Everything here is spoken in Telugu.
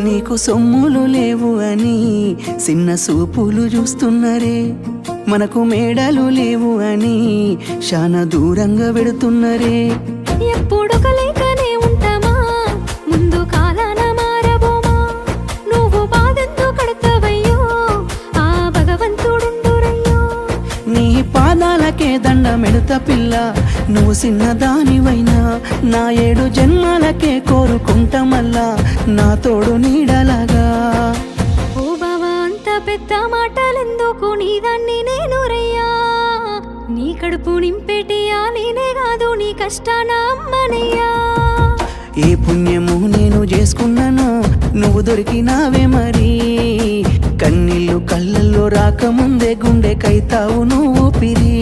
నీకు సొమ్ములు లేవు అని చిన్న సూపులు చూస్తున్నరే, మనకు మేడలు లేవు అని శానా దూరంగా వెడుతున్నరే. ఎప్పుడు కలేకనే ఉంటామా, ముందు కాలాన మారబోమా. నువ్వు బాధంతో కడతావయ్యో, ఆ భగవంతుడుండురయ్యో. నీ పాదాలకే దండమెడుత పిల్ల, నువ్వు చిన్నదానివైనా నా 7 జన్మాలకే కోరుకుంటా మల్లా నా తోడు నీడలాగా. ఓ బావా అంత పెద్ద మాటలెందుకు, నీదాన్ని నేను రయ్యా. నీ కడుపు నింపేటియా నేనే కాదు, నీ కష్టాన అమ్మనయ్యా. ఏ పుణ్యము నేను చేసుకున్నాను, నువ్వు దొరికినావే మరి. కన్నీళ్ళు కళ్ళల్లో రాకముందే గుండె కైతావు నువ్వు పిరి.